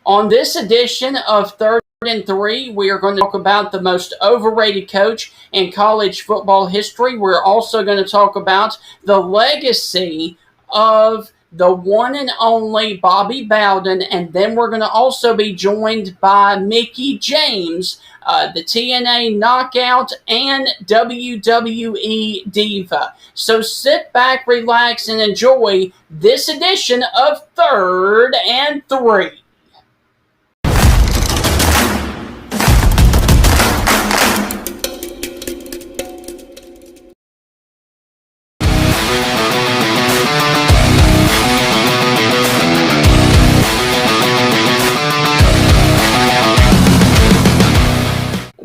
On this edition of Third and Three, we are going to talk about the most overrated coach in college football history. We're also going to talk about the legacy of the one and only Bobby Bowden, and then we're going to also be joined by Mickie James, the TNA Knockout and WWE Diva. So sit back, relax, and enjoy this edition of Third and Three.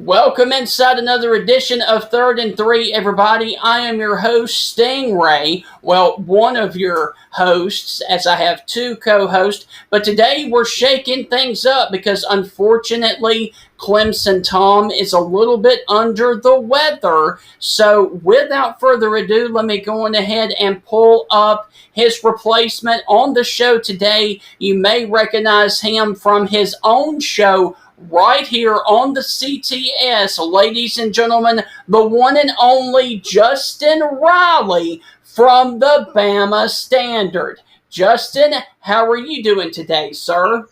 Welcome inside another edition of Third and Three, everybody. I am your host, Stingray. Well, one of your hosts, as I have two co-hosts. But today we're shaking things up because, unfortunately, Clemson Tom is a little bit under the weather. So, without further ado, let me go on ahead and pull up his replacement on the show today. You may recognize him from his own show, right here on the CTS, ladies and gentlemen, the one and only Justin Riley from the Bama Standard. Justin, how are you doing today, sir?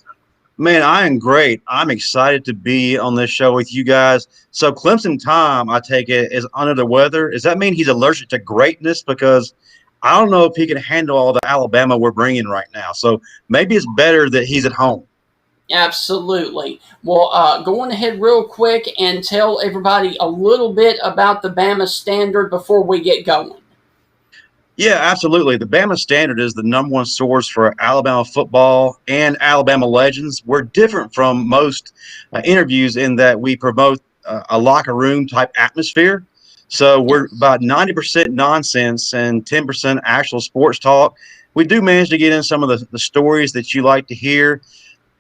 Man, I am great. I'm excited to be on this show with you guys. So Clemson Tom, I take it, is under the weather. Does that mean he's allergic to greatness? Because I don't know if he can handle all the Alabama we're bringing right now. So maybe it's better that he's at home. Absolutely. Well, go on ahead real quick and tell everybody a little bit about the Bama Standard before we get going. Yeah, absolutely. The Bama Standard is the number one source for Alabama football and Alabama legends. We're different from most interviews in that we promote a locker room type atmosphere. So we're about 90% nonsense and 10% actual sports talk. We do manage to get in some of the stories that you like to hear.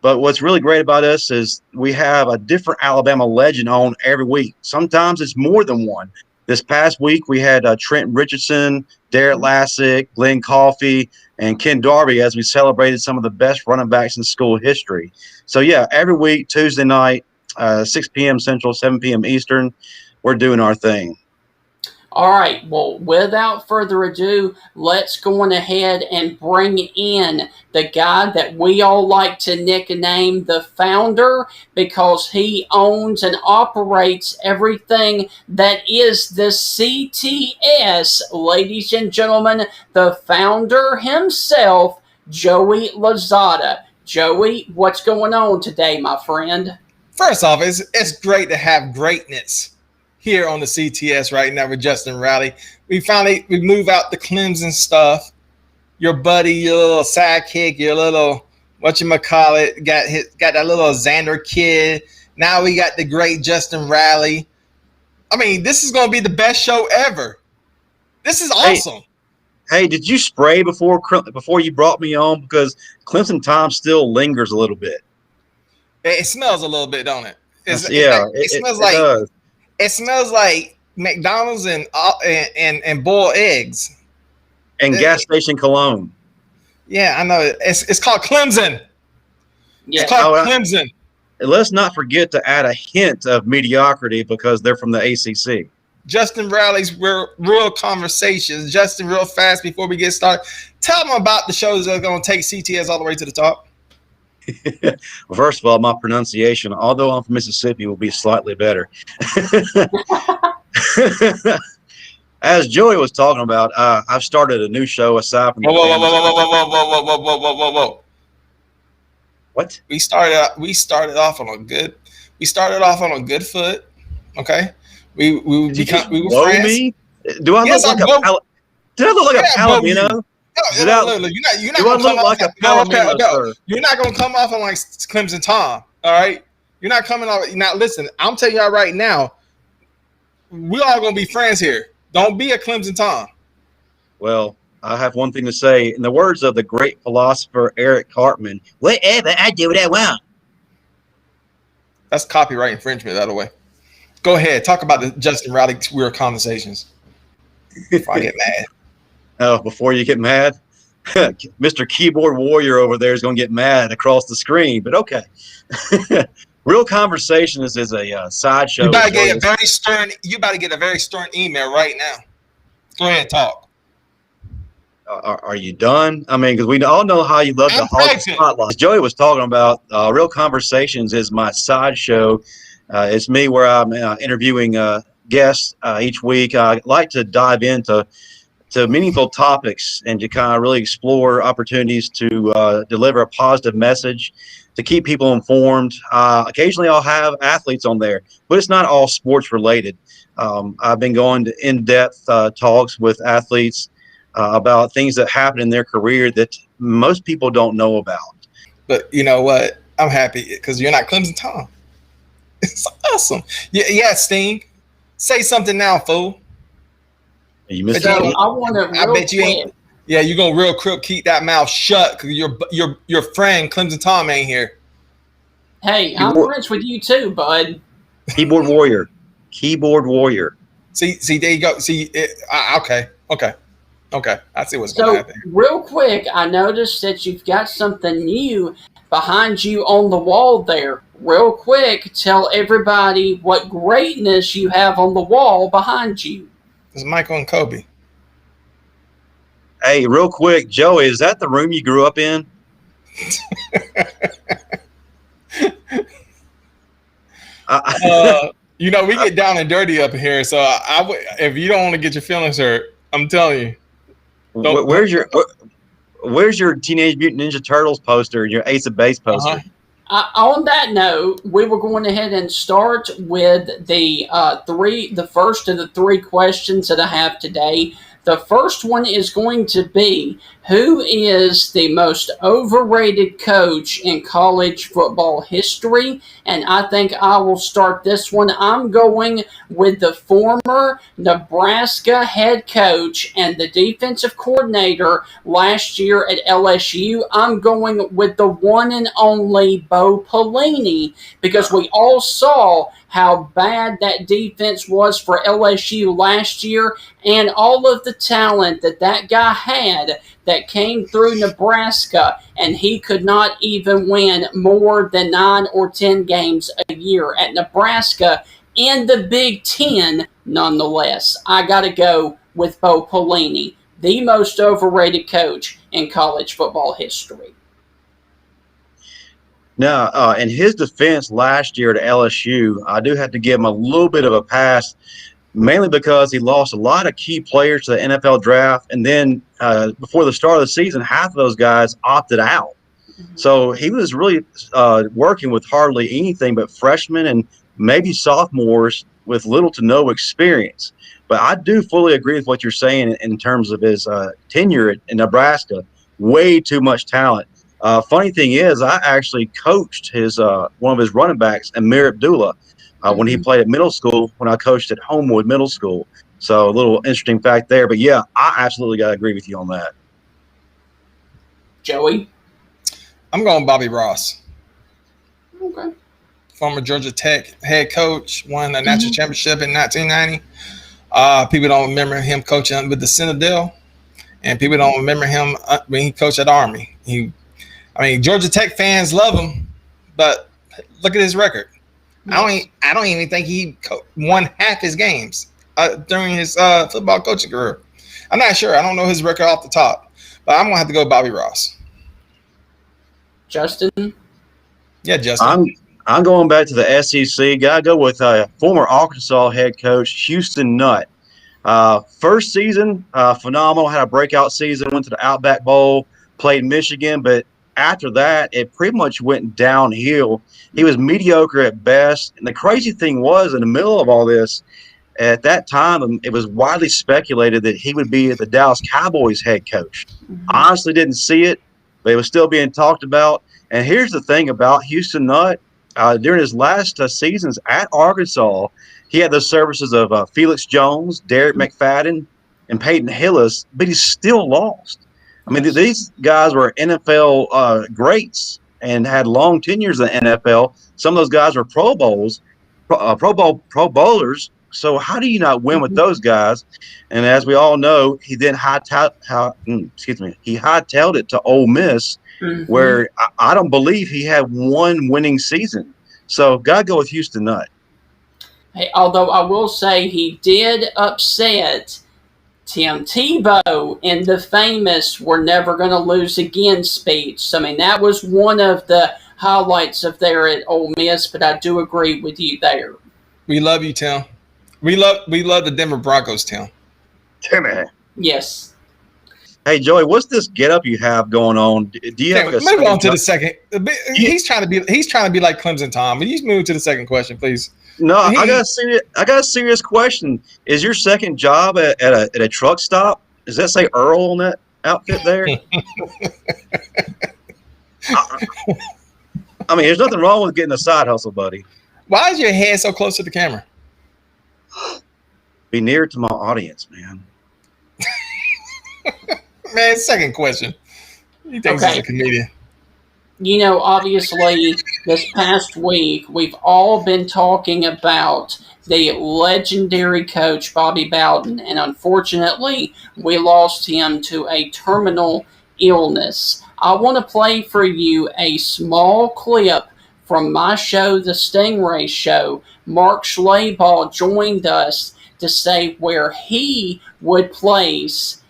But what's really great about us is we have a different Alabama legend on every week. Sometimes it's more than one. This past week, we had Trent Richardson, Derek Lassick, Glenn Coffey, and Ken Darby as we celebrated some of the best running backs in school history. So, yeah, every week, Tuesday night, 6 p.m. Central, 7 p.m. Eastern, we're doing our thing. All right, well, without further ado, let's go on ahead and bring in the guy that we all like to nickname the founder, because he owns and operates everything that is the CTS. Ladies and gentlemen, the founder himself, Joey Lozada. Joey, what's going on today, my friend? First off, it's great to have greatness here on the CTS right now with Justin Riley. We move out the Clemson stuff. Your buddy, your little sidekick, your little whatchamacallit, got that little Xander kid. Now we got the great Justin Riley. I mean, this is going to be the best show ever. This is awesome. Hey, did you spray before you brought me on? Because Clemson Tom still lingers a little bit. It smells a little bit, don't it? It smells like McDonald's and boiled eggs. And gas station cologne. Yeah, I know. It's called Clemson. Yeah. It's called Clemson. Let's not forget to add a hint of mediocrity because they're from the ACC. Justin Riley's real conversations. Justin, real fast before we get started, tell them about the shows that are going to take CTS all the way to the top. Well, first of all, my pronunciation, although I'm from Mississippi, will be slightly better. As Joey was talking about, I've started a new show aside from. Whoa. What? We started off on a good foot. Okay. We were friends. Me? Do I look like a Palomino? You're not gonna come off on like Clemson Tom. All right, you're not coming off. Now listen, I'm telling y'all right now, we all gonna be friends here. Don't be a Clemson Tom. Well, I have one thing to say. In the words of the great philosopher Eric Cartman, whatever, I do what I want. That's copyright infringement, by the way. Go ahead, talk about the Justin Riley weird conversations. Before I get mad. Oh, before you get mad? Mr. Keyboard Warrior over there is going to get mad across the screen, but okay. Real Conversation is a sideshow. You about to get a very stern. You about to get a very stern email right now. Go ahead, talk. Are you done? I mean, because we all know how you love the hard spotlight. Joey was talking about Real Conversations is my sideshow. It's me where I'm interviewing guests each week. I like to dive into meaningful topics and to kind of really explore opportunities to deliver a positive message, to keep people informed. Occasionally I'll have athletes on there, but it's not all sports related. I've been going to in-depth talks with athletes about things that happen in their career that most people don't know about. But you know what? I'm happy because you're not Clemson Tom. It's awesome. Yeah, Sting. Say something now, fool. You missed So I want to. I bet you ain't. Yeah, you're gonna real quick keep that mouth shut because your friend Clemson Tom ain't here. Hey, I'm friends with you too, bud. Keyboard Warrior. See, there you go. See, okay. I see what's going to happen. Real quick, I noticed that you've got something new behind you on the wall there. Real quick, tell everybody what greatness you have on the wall behind you. It's Michael and Kobe. Hey, real quick, Joey, is that the room you grew up in? You know, we get down and dirty up here, so if you don't want to get your feelings hurt, I'm telling you. Where's your Teenage Mutant Ninja Turtles poster, your Ace of Base poster? On that note, we were going ahead and start with the first of the three questions that I have today. The first one is going to be, who is the most overrated coach in college football history? And I think I will start this one. I'm going with the former Nebraska head coach and the defensive coordinator last year at LSU. I'm going with the one and only Bo Pelini, because we all saw how bad that defense was for LSU last year, and all of the talent that guy had that came through Nebraska, and he could not even win more than 9 or 10 games a year at Nebraska in the Big Ten nonetheless. I got to go with Bo Pelini, the most overrated coach in college football history. Now, in his defense last year at LSU, I do have to give him a little bit of a pass, mainly because he lost a lot of key players to the NFL draft. And then before the start of the season, half of those guys opted out. Mm-hmm. So he was really working with hardly anything but freshmen and maybe sophomores with little to no experience. But I do fully agree with what you're saying in terms of his tenure in Nebraska. Way too much talent. Funny thing is, I actually coached one of his running backs, Amir Abdullah, when he played at middle school, when I coached at Homewood Middle School. So a little interesting fact there. But, yeah, I absolutely got to agree with you on that. Joey? I'm going Bobby Ross. Okay. Former Georgia Tech head coach, won a national championship in 1990. People don't remember him coaching with the Citadel, and people don't remember him when he coached at Army. Georgia Tech fans love him, but look at his record. Yes. I don't even think he won half his games during his football coaching career. I'm not sure. I don't know his record off the top, but I'm gonna have to go Bobby Ross. Justin? Yeah, Justin. I'm going back to the SEC. Gotta go with former Arkansas head coach Houston Nutt. First season, phenomenal. Had a breakout season. Went to the Outback Bowl. Played Michigan, but after that, it pretty much went downhill. He was mediocre at best. And the crazy thing was, in the middle of all this, at that time, it was widely speculated that he would be the Dallas Cowboys head coach. Mm-hmm. Honestly, didn't see it, but it was still being talked about. And here's the thing about Houston Nutt. During his last seasons at Arkansas, he had the services of Felix Jones, Derek McFadden, and Peyton Hillis, but he still lost. I mean, these guys were NFL greats and had long tenures in the NFL. Some of those guys were Pro Bowlers, So how do you not win with those guys? And as we all know, he then hightailed it to Ole Miss, where I don't believe he had one winning season. So gotta go with Houston Nutt. Hey, although I will say he did upset Tim Tebow in the famous "We're never going to lose again" speech. So, I mean, that was one of the highlights of there at Ole Miss, but I do agree with you there. We love you, Tim. We love the Denver Broncos, Tim. Timmy. Yes. Hey, Joey, what's this getup you have going on? Do you have a move on to the second? He's trying to be like Clemson Tom. Will you move to the second question, please? No, I got a serious question. Is your second job at a truck stop? Does that say Earl on that outfit there? I mean, there's nothing wrong with getting a side hustle, buddy. Why is your head so close to the camera? Be near to my audience, man. Man, second question. He thinks he's a comedian. You know, obviously, this past week, we've all been talking about the legendary coach, Bobby Bowden, and unfortunately, we lost him to a terminal illness. I want to play for you a small clip from my show, The Stingray Show. Mark Schlabach joined us to say where he would place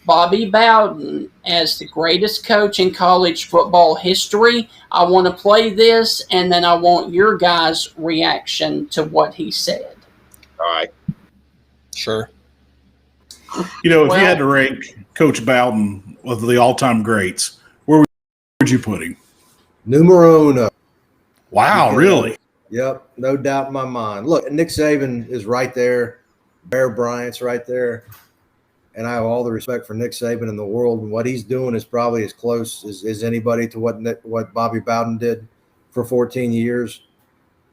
Bobby Bowden as the greatest coach in college football history. I want to play this, and then I want your guys' reaction to what he said. All right. Sure. You know, if you had to rank Coach Bowden with the all-time greats, where would you put him? Numero uno. Wow, really? Yep, no doubt in my mind. Look, Nick Saban is right there. Bear Bryant's right there. And I have all the respect for Nick Saban in the world. And what he's doing is probably as close as anybody to what Bobby Bowden did for 14 years.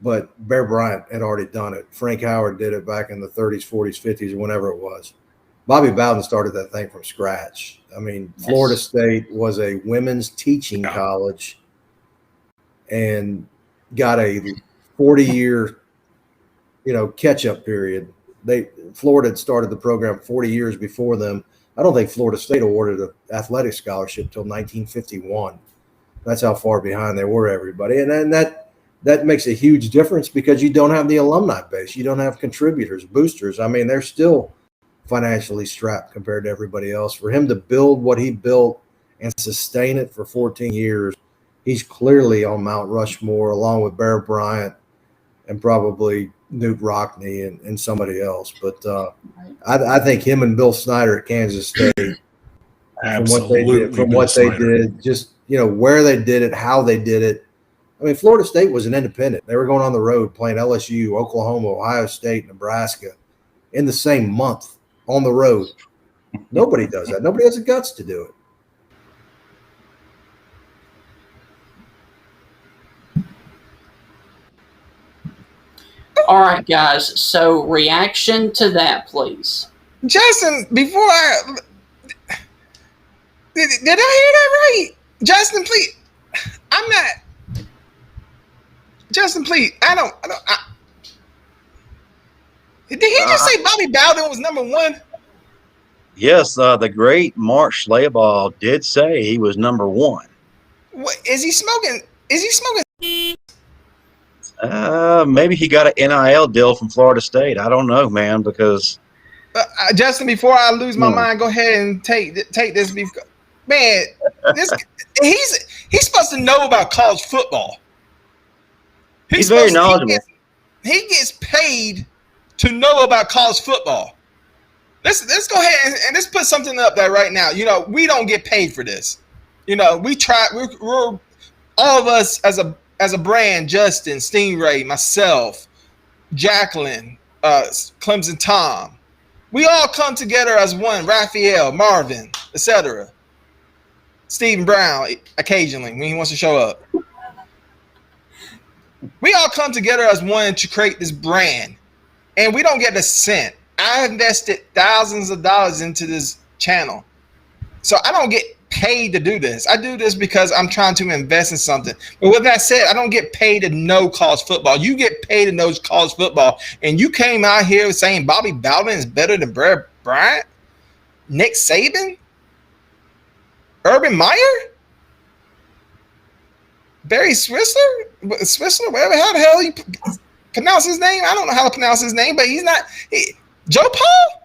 But Bear Bryant had already done it. Frank Howard did it back in the 30s, 40s, 50s, or whenever it was. Bobby Bowden started that thing from scratch. I mean, Florida State was a women's teaching college and got a 40-year, catch-up period. Florida had started the program 40 years before them. I don't think Florida State awarded an athletic scholarship till 1951. That's how far behind they were everybody. And that makes a huge difference because you don't have the alumni base. You don't have contributors, boosters. I mean, they're still financially strapped compared to everybody else. For him to build what he built and sustain it for 14 years, he's clearly on Mount Rushmore along with Bear Bryant and probably Newt Rockne and somebody else. But I think him and Bill Snyder at Kansas State, from what they did, just, where they did it, how they did it. I mean, Florida State was an independent. They were going on the road playing LSU, Oklahoma, Ohio State, Nebraska in the same month on the road. Nobody does that. Nobody has the guts to do it. All right, guys. So, reaction to that, please. Justin, before I did I hear that right? Justin, please. I'm not. Justin, please. Did he just say Bobby Bowden was number one? Yes, the great Mark Schlabach did say he was number one. What, is he smoking? Maybe he got an NIL deal from Florida State. I don't know, man, because Justin, before I lose my mind, go ahead and take this. Man, he's supposed to know about college football. He's very knowledgeable. He gets paid to know about college football. Let's go ahead and let's put something up there right now. We don't get paid for this. We try. We're all of us as a brand. Justin, Stingray, myself, Jacqueline, Clemson Tom. We all come together as one. Raphael, Marvin, etc. Stephen Brown, occasionally when he wants to show up. We all come together as one to create this brand, and we don't get a cent. I invested thousands of dollars into this channel, so I don't get paid to do this. I do this because I'm trying to invest in something. But with that said, I don't get paid to know college football. You get paid to know college football. And you came out here saying Bobby Bowden is better than Bear Bryant, Nick Saban, Urban Meyer, Barry Swissler, whatever how the hell you pronounce his name. I don't know how to pronounce his name, but he's not Joe Paul.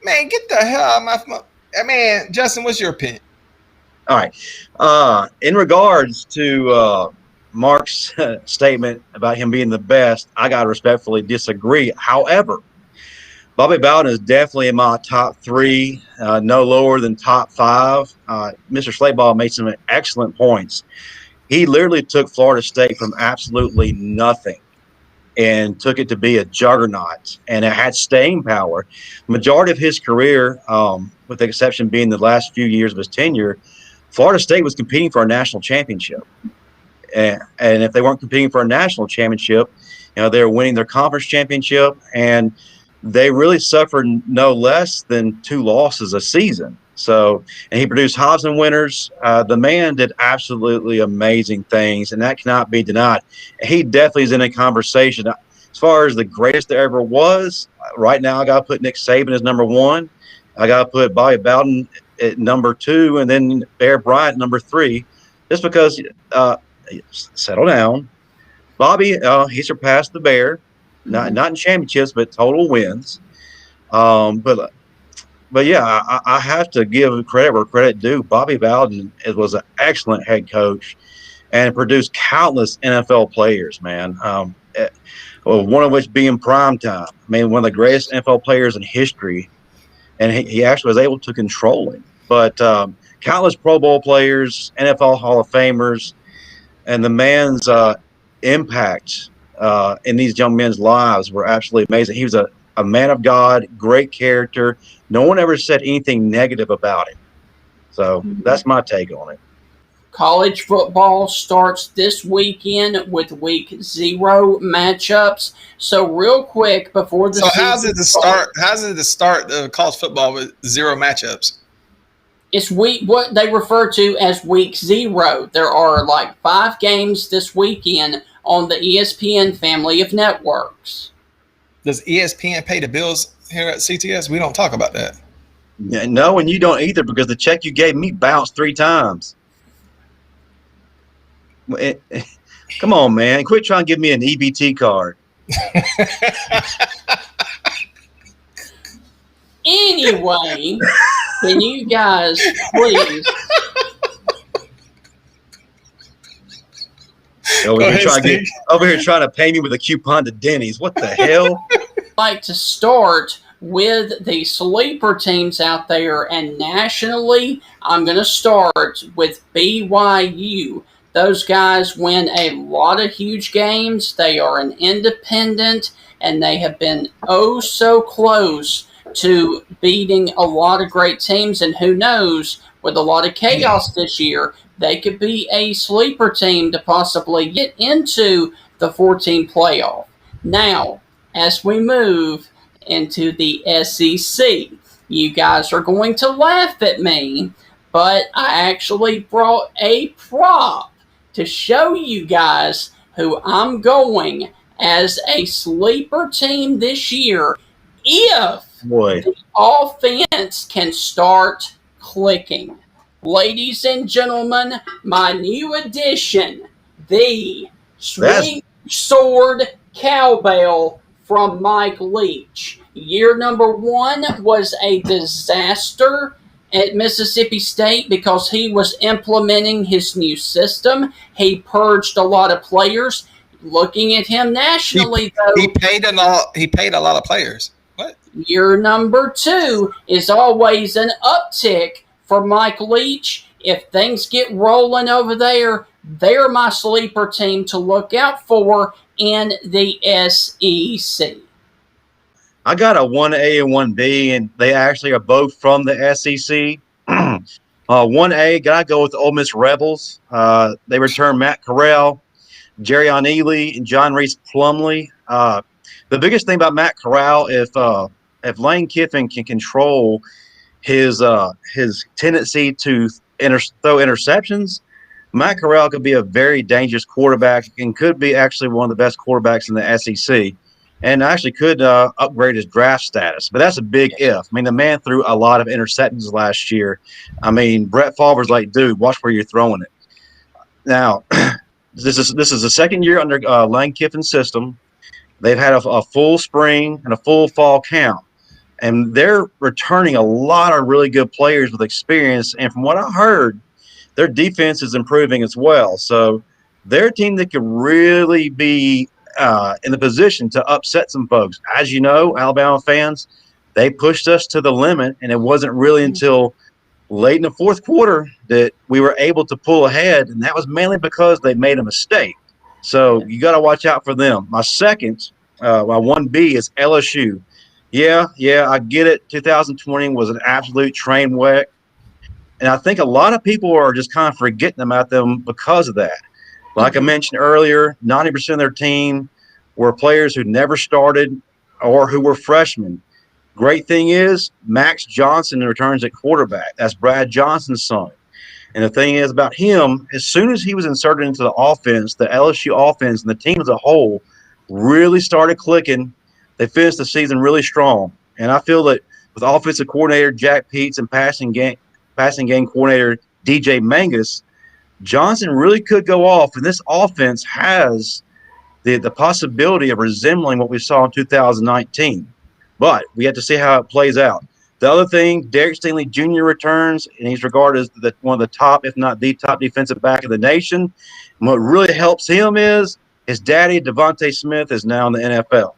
Man, get the hell out of my phone. Man, Justin, what's your opinion? All right. In regards to Mark's statement about him being the best, I got to respectfully disagree. However, Bobby Bowden is definitely in my top 3, no lower than top 5. Mr. Slayball made some excellent points. He literally took Florida State from absolutely nothing and took it to be a juggernaut, and it had staying power. Majority of his career, with the exception being the last few years of his tenure, Florida State was competing for a national championship. And if they weren't competing for a national championship, they were winning their conference championship, and they really suffered no less than 2 losses a season. So, and he produced Heisman winners. The man did absolutely amazing things, and that cannot be denied. He definitely is in a conversation. As far as the greatest there ever was, right now I got to put Nick Saban as number 1. I got to put Bobby Bowden at number 2, and then Bear Bryant number 3, just because settle down. Bobby, he surpassed the Bear, not in championships, but total wins. But yeah, I have to give credit where credit due. Bobby Bowden was an excellent head coach and produced countless NFL players, man. One of which being Primetime. I mean, one of the greatest NFL players in history, and he actually was able to control it. But countless Pro Bowl players, NFL Hall of Famers, and the man's impact in these young men's lives were absolutely amazing. He was a man of God, great character. No one ever said anything negative about him. So that's my take on it. College football starts this weekend with week 0 matchups. So real quick before the season how's it to start college football with 0 matchups? It's what they refer to as week 0. There are like 5 games this weekend on the ESPN family of networks. Does ESPN pay the bills here at CTS? We don't talk about that. Yeah, no, and you don't either, because the check you gave me bounced 3 times. Come on, man. Quit trying to give me an EBT card. Anyway, can you guys please over here trying to pay me with a coupon to Denny's? What the hell? like to start with the sleeper teams out there, and nationally, I'm going to start with BYU. Those guys win a lot of huge games. They are an independent, and they have been oh so close to beating a lot of great teams. And who knows, with a lot of chaos this year, they could be a sleeper team to possibly get into the 14 playoff. Now, as we move into the SEC, you guys are going to laugh at me, but I actually brought a prop to show you guys who I'm going as a sleeper team this year if the offense can start clicking. Ladies and gentlemen, my new addition, the Swing Sword Cowbell from Mike Leach. Year number 1 was a disaster at Mississippi State because he was implementing his new system. He purged a lot of players. Looking at him nationally, he paid a lot of players. What? Year number 2 is always an uptick for Mike Leach. If things get rolling over there, they're my sleeper team to look out for in the SEC. I got a 1A and 1B, and they actually are both from the SEC. 1A, got to go with the Ole Miss Rebels. They return Matt Corral, Jerrion Ealy, and John Reese Plumlee. The biggest thing about Matt Corral, if Lane Kiffin can control his tendency to throw interceptions, Matt Corral could be a very dangerous quarterback and could be actually one of the best quarterbacks in the SEC, and actually could upgrade his draft status. But that's a big if. I mean, the man threw a lot of interceptions last year. I mean, Brett Favre's like, dude, watch where you're throwing it. Now, this is the second year under Lane Kiffin's system. They've had a full spring and a full fall camp, and they're returning a lot of really good players with experience. And from what I heard, their defense is improving as well. So they're a team that could really be in the position to upset some folks. As you know, Alabama fans, they pushed us to the limit, and it wasn't really until late in the fourth quarter that we were able to pull ahead, and that was mainly because they made a mistake. So you got to watch out for them. My second, my 1B is LSU. Yeah, I get it. 2020 was an absolute train wreck. And I think a lot of people are just kind of forgetting about them because of that. Like I mentioned earlier, 90% of their team were players who never started or who were freshmen. Great thing is Max Johnson returns at quarterback. That's Brad Johnson's son. And the thing is about him, as soon as he was inserted into the offense, the LSU offense and the team as a whole really started clicking. They finished the season really strong. And I feel that with offensive coordinator Jack Peets and passing game coordinator DJ Mangus, Johnson really could go off. And this offense has the possibility of resembling what we saw in 2019. But we have to see how it plays out. The other thing, Derek Stingley Jr. returns, and he's regarded as one of the top, if not the top defensive back of the nation. And what really helps him is his daddy, Devontae Smith, is now in the NFL.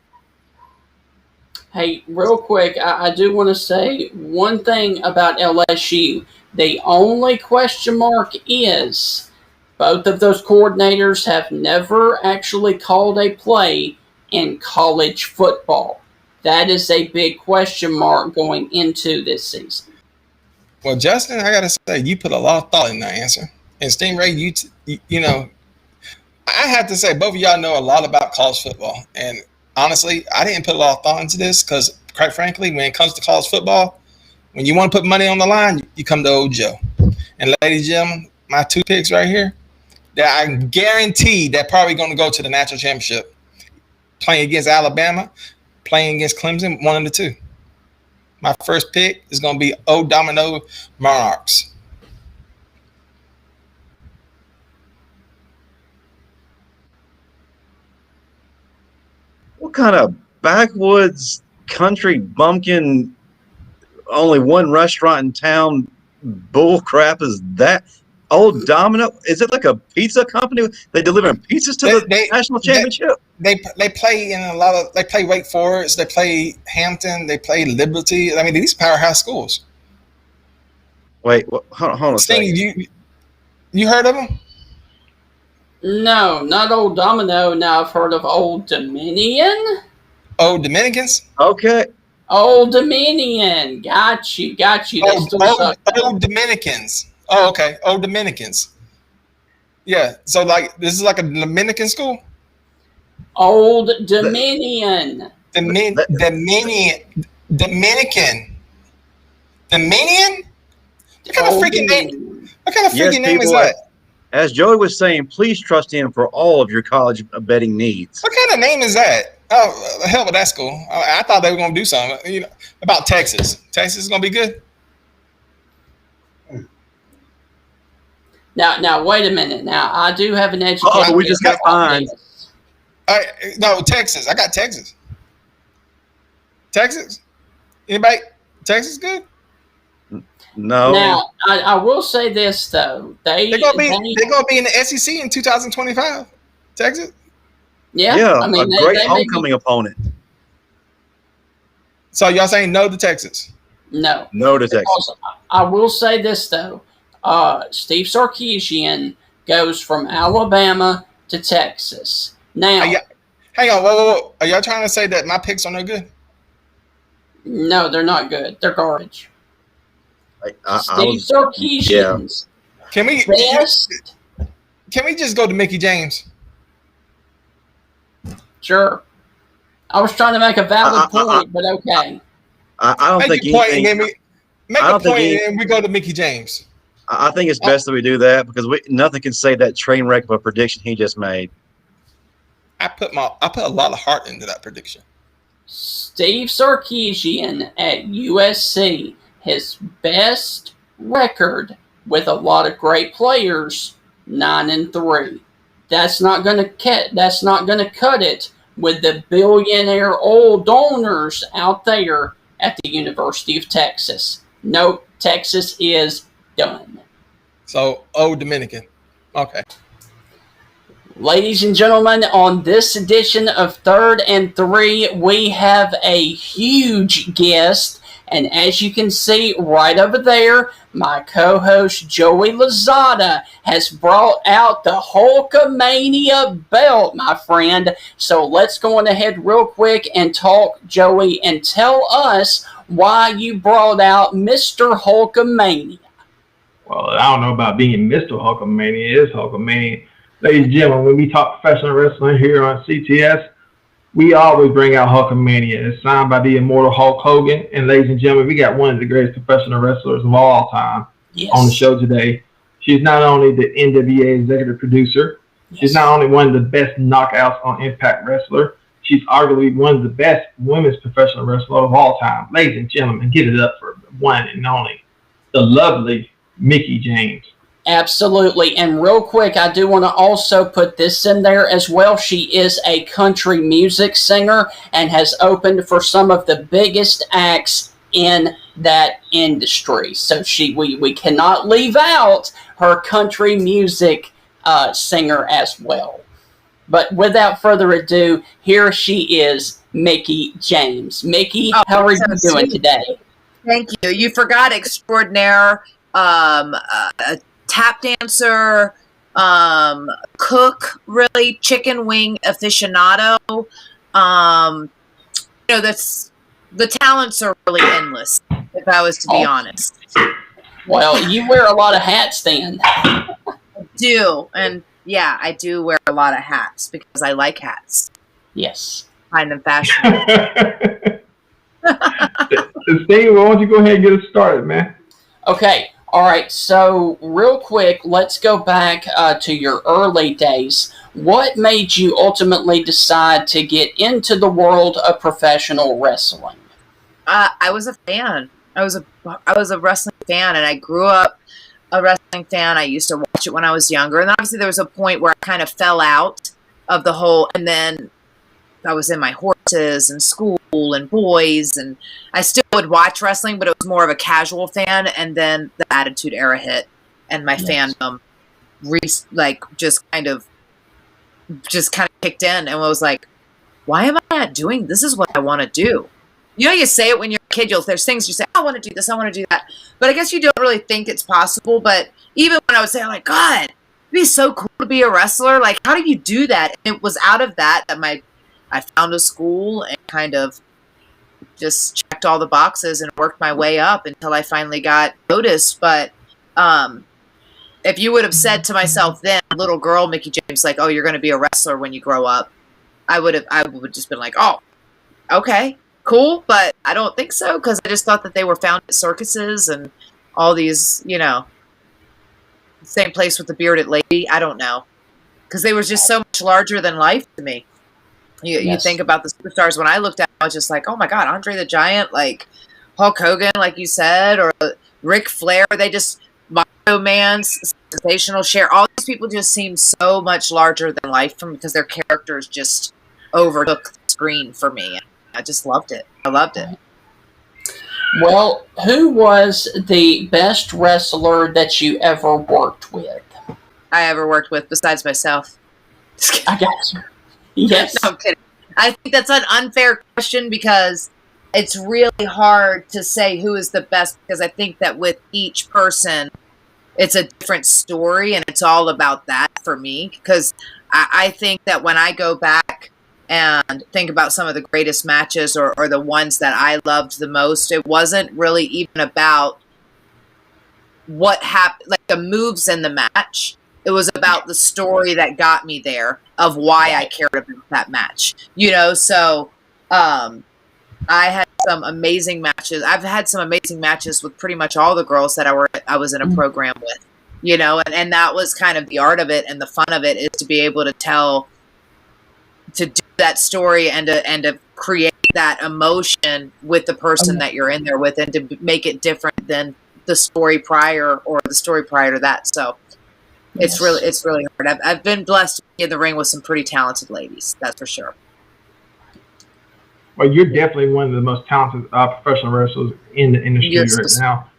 Hey, real quick, I do want to say one thing about LSU. The only question mark is both of those coordinators have never actually called a play in college football. That is a big question mark going into this season. Well, Justin, I gotta say, you put a lot of thought in that answer. And Stingray, you know, I have to say, both of y'all know a lot about college football. And honestly, I didn't put a lot of thought into this because, quite frankly, when it comes to college football, when you want to put money on the line, you come to Old Joe. And ladies and gentlemen, my two picks right here, that I guarantee they're probably going to go to the national championship. Playing against Alabama, playing against Clemson, one of the two. My first pick is going to be Old Domino Monarchs. What kind of backwoods country bumpkin, only one restaurant in town bull crap is that? Old Domino? Is it like a pizza company? They delivering pizzas to the national championship? They play in a lot of. They play Wake Forest. They play Hampton. They play Liberty. I mean, these powerhouse schools. Wait, hold on a second. You heard of them? No, not Old Domino. Now I've heard of Old Dominion. Old Dominicans? Okay. Old Dominion. Got you. Old Dominicans. Oh, okay. Old Dominicans. Yeah. So, like, this is like a Dominican school? Old Dominion. Dominican. Dominican? What kind of freaking name? What kind of freaking name is that? As Joey was saying, please trust him for all of your college betting needs. What kind of name is that? Oh, the hell with that school. I thought they were going to do something about Texas. Texas is going to be good. Now, wait a minute. Now, I do have an education. Oh, we just got fined. No, Texas. I got Texas. Texas? Anybody? Texas good? No. Now, I will say this though. They're gonna be in the SEC in 2025. Texas. Yeah. I mean, a great homecoming opponent. So y'all saying no to Texas? No. No to Texas. I will say this though. Steve Sarkisian goes from Alabama to Texas. Now, hang on. Whoa. Are y'all trying to say that my picks are no good? No, they're not good. They're garbage. Steve Sarkisian's best. Can we just go to Mickey James? Sure. I was trying to make a valid point, but okay. I don't think anything. Make I a don't think point, and we go to Mickey James. I think it's best that we do that because nothing can save that train wreck of a prediction he just made. I put a lot of heart into that prediction. Steve Sarkisian at USC, his best record with a lot of great players, 9-3. That's not going to cut it with the billionaire oil donors out there at the University of Texas. Nope, Texas is done. So, Dominican. Okay. Ladies and gentlemen, on this edition of Third and Three, we have a huge guest. And as you can see right over there, my co-host Joey Lozada has brought out the Hulkamania belt, my friend. So let's go on ahead real quick and talk, Joey, and tell us why you brought out Mr. Hulkamania. Well, I don't know about being Mr. Hulkamania. It is Hulkamania. Ladies and gentlemen, when we talk professional wrestling here on CTS, we always bring out Hulkamania. It's signed by the immortal Hulk Hogan. And ladies and gentlemen, we got one of the greatest professional wrestlers of all time on the show today. She's not only the NWA executive producer, she's not only one of the best knockouts on Impact Wrestler, she's arguably one of the best women's professional wrestlers of all time. Ladies and gentlemen, give it up for one and only, the lovely Mickie James. Absolutely. And real quick, I do want to also put this in there as well. She is a country music singer and has opened for some of the biggest acts in that industry. So we cannot leave out her country music singer as well. But without further ado, here she is, Mickie James. Mickie, how are you doing today? Thank you. You forgot extraordinaire, tap dancer, cook, really, chicken wing aficionado. That's the talents are really endless, if I was to be honest. Well, you wear a lot of hats then. I do, and yeah, I do wear a lot of hats because I like hats. Yes. Find them fashionable. Steve, why don't you go ahead and get us started, man? Okay. All right, so real quick, let's go back to your early days. What made you ultimately decide to get into the world of professional wrestling? I was a fan. I was a wrestling fan, and I grew up a wrestling fan. I used to watch it when I was younger, and obviously there was a point where I kind of fell out of the whole, and then I was in my horses and school and boys, and I still would watch wrestling, but it was more of a casual fan. And then the Attitude Era hit, and my fandom just kind of kicked in, and was like, why am I not doing this? Is what I want to do. You know, you say it when you're a kid. There's things you say, I want to do this, I want to do that, but I guess you don't really think it's possible. But even when I would say, I'm like, God, it'd be so cool to be a wrestler. Like, how do you do that? And it was out of that I found a school and kind of just checked all the boxes and worked my way up until I finally got noticed. But if you would have said to myself then, little girl Mickie James, like, oh, you're going to be a wrestler when you grow up, I would just been like, oh, okay, cool. But I don't think so, because I just thought that they were found at circuses and all these, same place with the bearded lady. I don't know, because they were just so much larger than life to me. You think about the superstars. When I looked at them, I was just like, oh my God, Andre the Giant, like Hulk Hogan, like you said, or Ric Flair. They just, Macho Man, Sensational Cher. All these people just seem so much larger than life from because their characters just overtook the screen for me. I just loved it. I loved it. Well, who was the best wrestler that you ever worked with? I ever worked with besides myself. I got you. Yes. No, I'm kidding. I think that's an unfair question because it's really hard to say who is the best, because I think that with each person, it's a different story, and it's all about that for me. Because I think that when I go back and think about some of the greatest matches or the ones that I loved the most, it wasn't really even about what happened, like the moves in the match. It was about the story that got me there, of why I cared about that match. So I had some amazing matches. I've had some amazing matches with pretty much all the girls that I was in a program with, you know, and that was kind of the art of it and the fun of it, is to be able to do that story and to create that emotion with the person that you're in there with, and to make it different than the story prior or the story prior to that. So it's really hard. I've been blessed to be in the ring with some pretty talented ladies. That's for sure. Well, you're definitely one of the most talented professional wrestlers in the industry right now.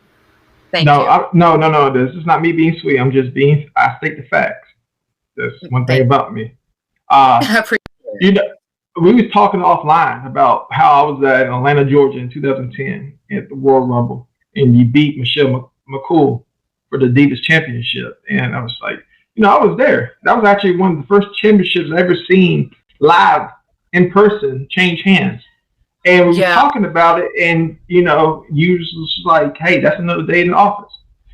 Thank you. No. This is not me being sweet. I'm just I state the facts. That's one thing about me. I appreciate it. You know, we was talking offline about how I was at Atlanta, Georgia in 2010 at the World Rumble, and you beat Michelle McCool for the Divas Championship. And I was like, you know, I was there. That was actually one of the first championships I've ever seen live in person change hands. And we were talking about it, and, you know, you was like, hey, that's another day in the office.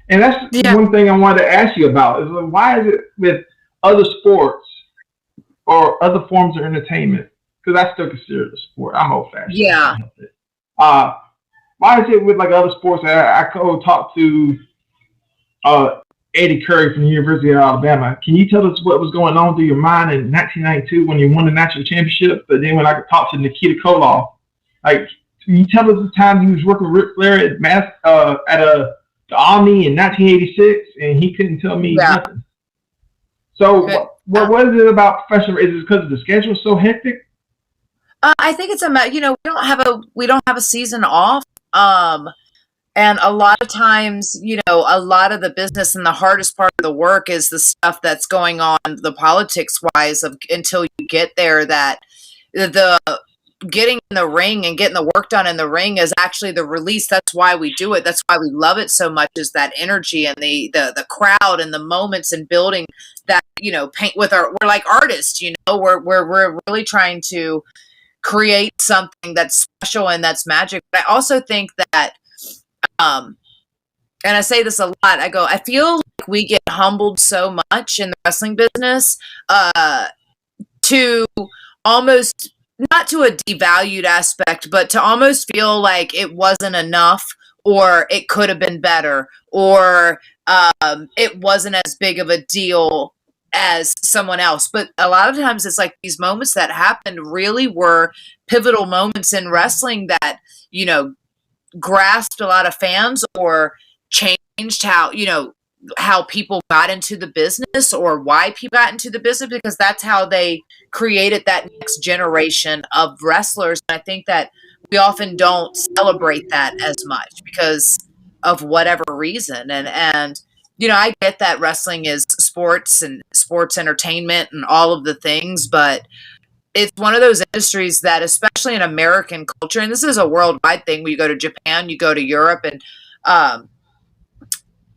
And that's one thing I wanted to ask you about, is like, why is it with other sports or other forms of entertainment, because I still consider it a sport. I'm old-fashioned. Yeah. Why is it with like other sports? I go talk to Eddie Curry from the University of Alabama. Can you tell us what was going on through your mind in 1992 when you won the national championship? But then when I could talk to Nikita Koloff, like, can you tell us the time he was working with Ric Flair at the Omni in 1986, and he couldn't tell me nothing? So what is it about professional? Is it because the schedule is so hectic? I think it's you know, we don't have a season off. And a lot of times, you know, a lot of the business and the hardest part of the work is the stuff that's going on, the politics wise, until you get there, that the getting in the ring and getting the work done in the ring is actually the release. That's why we do it. That's why we love it so much, is that energy and the crowd and the moments and building that, you know, paint with we're like artists, you know, we're really trying to create something that's special and that's magic. But I also think that, and I say this a lot, I feel like we get humbled so much in the wrestling business, to almost, not to a devalued aspect, but to almost feel like it wasn't enough, or it could have been better, or it wasn't as big of a deal as someone else. But a lot of times it's like these moments that happened really were pivotal moments in wrestling that, you know, grasped a lot of fans or changed how, you know, how people got into the business, or why people got into the business, because that's how they created that next generation of wrestlers. And I think that we often don't celebrate that as much because of whatever reason. And you know, I get that wrestling is sports and sports entertainment and all of the things, but it's one of those industries that, especially in American culture, and this is a worldwide thing, when you go to Japan, you go to Europe, and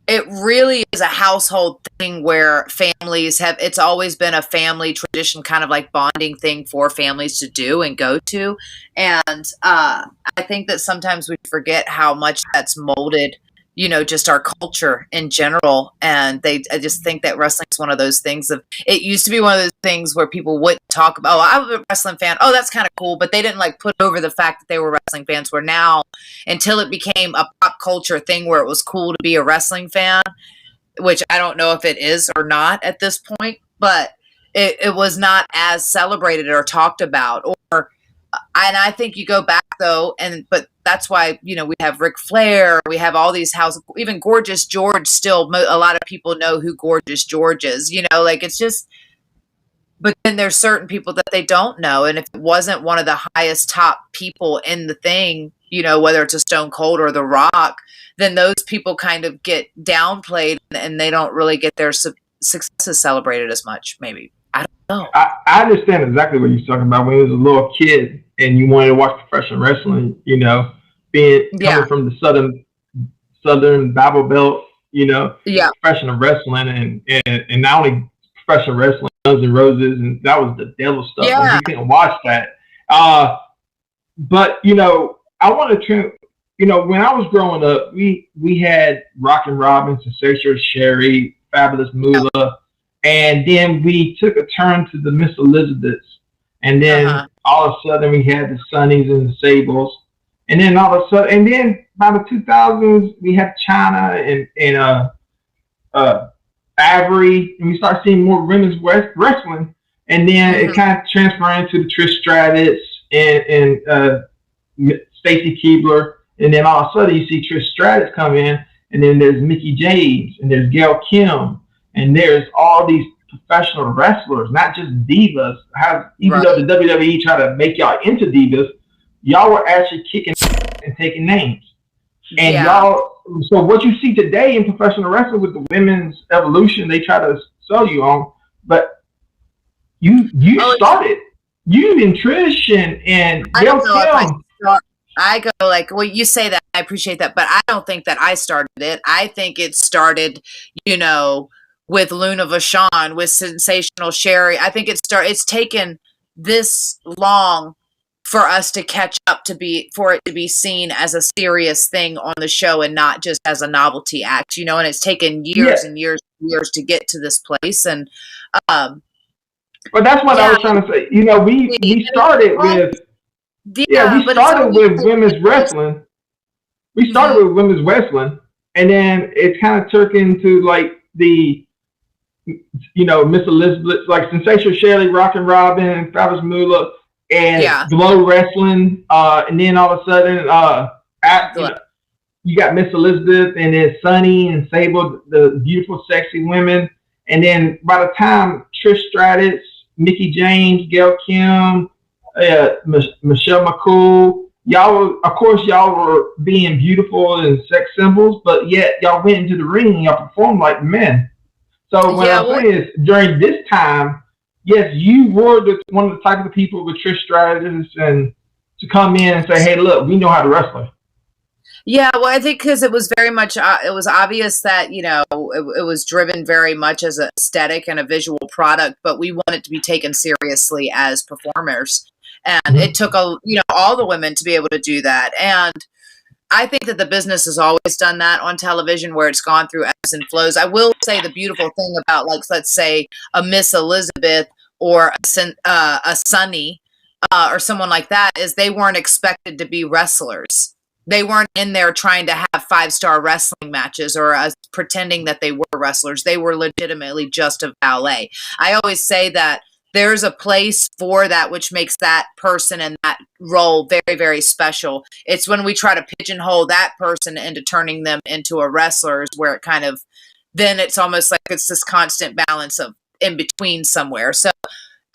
it really is a household thing where families have, it's always been a family tradition, kind of like bonding thing for families to do and go to. And I think that sometimes we forget how much that's molded, you know, just our culture in general. And I just think that wrestling is one of those things it used to be one of those things where people wouldn't talk about, oh, I was a wrestling fan. Oh, that's kind of cool. But they didn't like put over the fact that they were wrestling fans, where now, until it became a pop culture thing where it was cool to be a wrestling fan, which I don't know if it is or not at this point, but it was not as celebrated or talked about. And I think you go back though, but that's why, you know, we have Ric Flair, we have all these even Gorgeous George. Still, a lot of people know who Gorgeous George is. You know, like, it's just. But then there's certain people that they don't know, and if it wasn't one of the highest top people in the thing, you know, whether it's a Stone Cold or The Rock, then those people kind of get downplayed, and they don't really get their successes celebrated as much. Maybe. I don't know. I understand exactly what you're talking about. When you was a little kid and you wanted to watch professional wrestling, you know, coming from the Southern Bible Belt, you know, professional wrestling and not only professional wrestling, Guns N' Roses, and that was the devil stuff. Yeah. You couldn't watch that. But you know, I want to, you know, when I was growing up, we had Rockin' Robin, Sensational Sherry, Fabulous Moolah. And then we took a turn to the Miss Elizabeths. And then all of a sudden we had the Sunnies and the Sables. And then all of a sudden, and then by the 2000s, we had China and Avery, and we start seeing more women's wrestling. And then it kind of transferred into the Trish Stratus and Stacy Keibler. And then all of a sudden, you see Trish Stratus come in, and then there's Mickie James, and there's Gail Kim, and there's all these professional wrestlers, not just divas. Even though the WWE tried to make y'all into divas, y'all were actually kicking and taking names. And y'all, so what you see today in professional wrestling with the women's evolution, they try to sell you on, but you started. You and Trish and Gail Kim. I go like, well, you say that, I appreciate that, but I don't think that I started it. I think it started, with Luna Vachon, with Sensational Sherry. I think it's taken this long for us to catch up for it to be seen as a serious thing on the show and not just as a novelty act, and it's taken years and years and years to get to this place. And but that's what I was trying to say. We started with with women's wrestling. We started with women's wrestling, and then it kind of turned into like the Miss Elizabeth, like Sensational Sherry, Rockin' Robin, Fabulous Moolah, and Glow Wrestling. And then all of a sudden, you got Miss Elizabeth, and then Sunny and Sable, the beautiful, sexy women. And then by the time Trish Stratus, Mickie James, Gail Kim, Michelle McCool, y'all were being beautiful and sex symbols, but yet y'all went into the ring and y'all performed like men. So what I'm saying is, during this time, yes, you were one of the type of the people with Trish Stratus and to come in and say, hey, look, we know how to wrestle. Yeah, well, I think because it was very much, it was obvious that, it was driven very much as an aesthetic and a visual product, but we wanted to be taken seriously as performers. And it took all the women to be able to do that. And I think that the business has always done that on television, where it's gone through ebbs and flows. I will say the beautiful thing about, like, let's say a Miss Elizabeth or a Sunny or someone like that is they weren't expected to be wrestlers. They weren't in there trying to have 5-star wrestling matches or pretending that they were wrestlers. They were legitimately just a ballet. I always say that there's a place for that, which makes that person and that role very, very special. It's when we try to pigeonhole that person into turning them into a wrestler is where it kind of, then it's almost like it's this constant balance of in between somewhere. So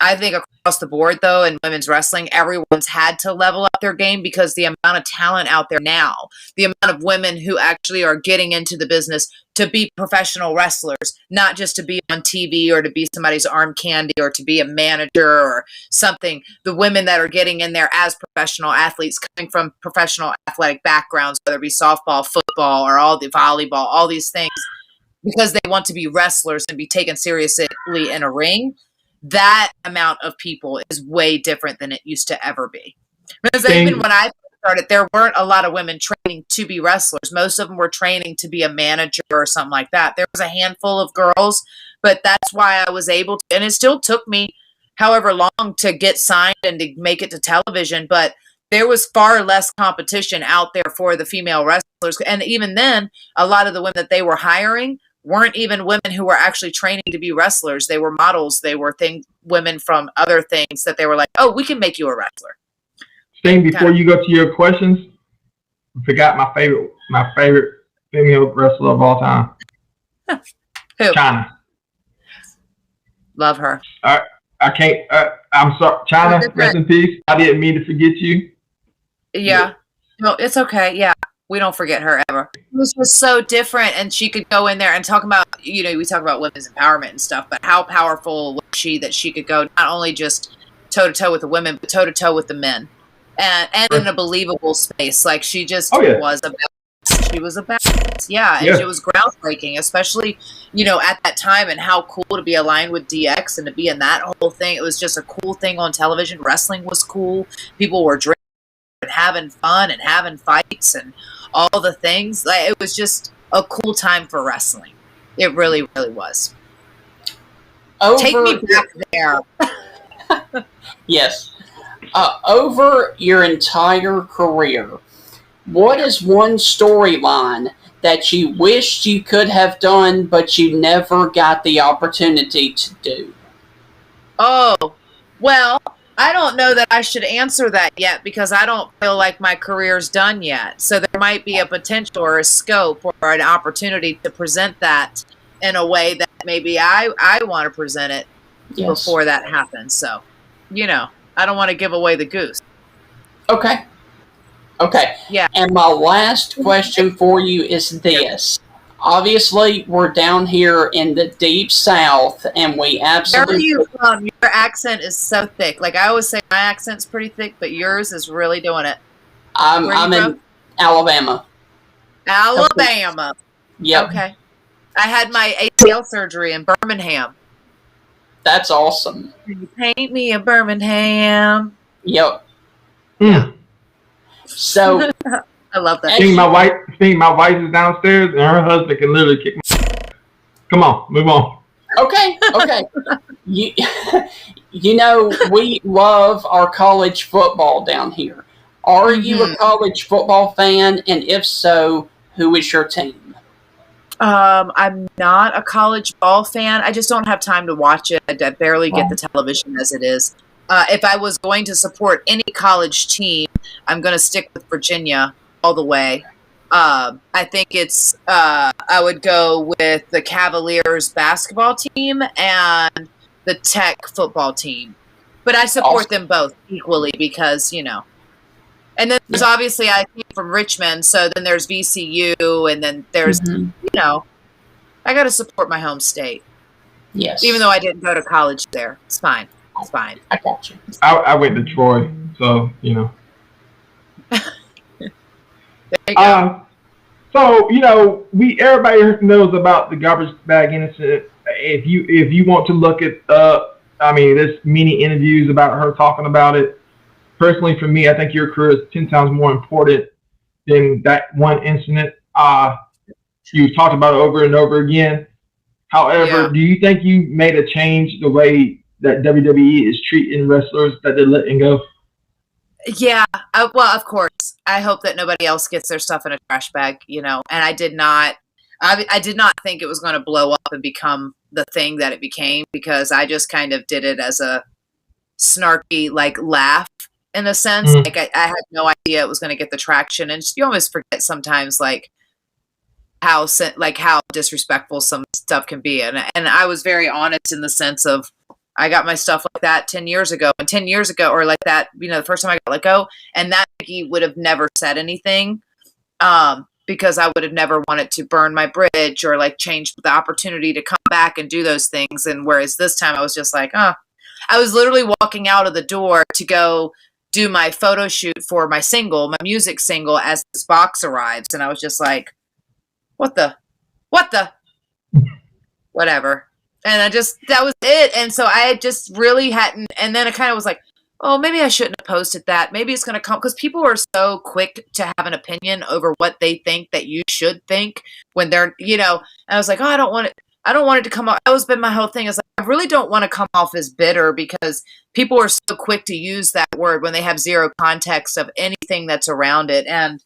I think across the board, though, in women's wrestling, everyone's had to level up their game because the amount of talent out there now, the amount of women who actually are getting into the business to be professional wrestlers, not just to be on TV or to be somebody's arm candy or to be a manager or something. The women that are getting in there as professional athletes coming from professional athletic backgrounds, whether it be softball, football, or all the volleyball, all these things, because they want to be wrestlers and be taken seriously in a ring. That amount of people is way different than it used to ever be. Because even when I started, there weren't a lot of women training to be wrestlers. Most of them were training to be a manager or something like that. There was a handful of girls, but that's why I was able to, and it still took me however long to get signed and to make it to television, but there was far less competition out there for the female wrestlers. And even then, a lot of the women that they were hiring weren't even women who were actually training to be wrestlers. They were models. They were women from other things that they were like, oh, we can make you a wrestler. Sting, before you go to your questions, I forgot my favorite female wrestler of all time. Who? Chyna. Love her. I can't. I'm sorry, Chyna. Rest in peace. I didn't mean to forget you. Yeah. No, it's okay. Yeah. We don't forget her ever. It was just so different, and she could go in there and talk about, we talk about women's empowerment and stuff, but how powerful was she that she could go not only just toe-to-toe with the women, but toe-to-toe with the men, and in a believable space. Like, she just was a badass. She was a badass. Yeah, and she was groundbreaking, especially, at that time, and how cool to be aligned with DX and to be in that whole thing. It was just a cool thing on television. Wrestling was cool. People were drinking and having fun and having fights and all the things. Like, it was just a cool time for wrestling. It really, really was. Take me back there. Yes. Over your entire career, what is one storyline that you wished you could have done, but you never got the opportunity to do? Oh, well, I don't know that I should answer that yet because I don't feel like my career's done yet. So there might be a potential or a scope or an opportunity to present that in a way that maybe I want to present it before that happens. So, I don't want to give away the goose. Okay. Yeah. And my last question for you is this. Obviously, we're down here in the deep South, and we absolutely... Where are you from? Your accent is so thick. Like, I always say my accent's pretty thick, but yours is really doing it. I'm in Alabama. Alabama. Yep. Okay. I had my ACL surgery in Birmingham. That's awesome. Can you paint me a Birmingham? Yep. Mm. So... I love that. My wife is downstairs, and her husband can literally kick my. Come on, move on. Okay. You know, we love our college football down here. Are you a college football fan? And if so, who is your team? I'm not a college ball fan. I just don't have time to watch it. I barely get the television as it is. If I was going to support any college team, I'm going to stick with Virginia all the way. I think it's I would go with the Cavaliers basketball team and the Tech football team, but I support them both equally because and then there's obviously I came from Richmond, so then there's VCU, and then there's I got to support my home state. Yes, even though I didn't go to college there, it's fine. I got you. I went to Troy, so There you go. So everybody knows about the garbage bag incident. If you want to look at there's many interviews about her talking about it. Personally, for me, I think your career is 10 times more important than that one incident. You talked about it over and over again. However, do you think you made a change the way that WWE is treating wrestlers that they're letting go? Yeah, well, of course. I hope that nobody else gets their stuff in a trash bag, and I did not think it was going to blow up and become the thing that it became, because I just kind of did it as a snarky, laugh in a sense. Like I had no idea it was going to get the traction, and you always forget sometimes, how disrespectful some stuff can be. And I was very honest in the sense of, I got my stuff like that 10 years ago, and 10 years ago, or like that, the first time I got let go, and that he would have never said anything, because I would have never wanted to burn my bridge or change the opportunity to come back and do those things. And whereas this time I was just I was literally walking out of the door to go do my photo shoot for my music single, as this box arrives. And I was just like, what the, whatever. And that was it. And so I just really hadn't, and then I kind of was like, oh, maybe I shouldn't have posted that. Maybe it's going to come, because people are so quick to have an opinion over what they think that you should think when they're, and I was like, oh, I don't want it to come off. That was been my whole thing. Is I really don't want to come off as bitter, because people are so quick to use that word when they have zero context of anything that's around it. And,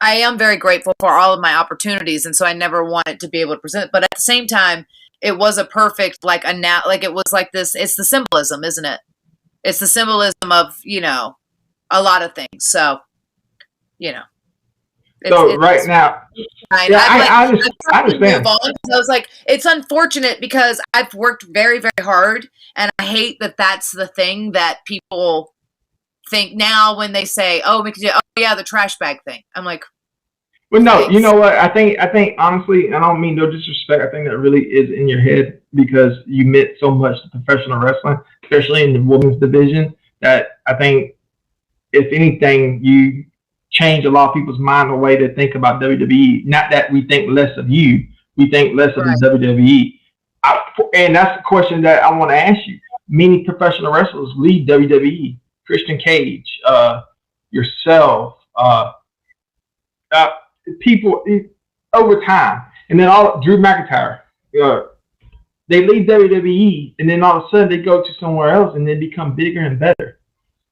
I am very grateful for all of my opportunities, and so I never wanted to be able to present it. But at the same time, it was a perfect, it was like this. It's the symbolism, isn't it? It's the symbolism of, a lot of things. So, So right now, I understand. Move on. So I was like, it's unfortunate because I've worked very, very hard, and I hate that that's the thing that people think now when they say, "Oh, the trash bag thing." I'm like, well, no, thanks. You know what? I think honestly, I don't mean no disrespect. I think that really is in your head, because you meant so much to professional wrestling, especially in the women's division, that I think if anything, you change a lot of people's mind the way to think about WWE. Not that we think less of you, we think less of the WWE. And that's the question that I want to ask you. Many professional wrestlers leave WWE. Christian Cage, yourself, people over time, and then Drew McIntyre. They leave WWE, and then all of a sudden they go to somewhere else, and they become bigger and better.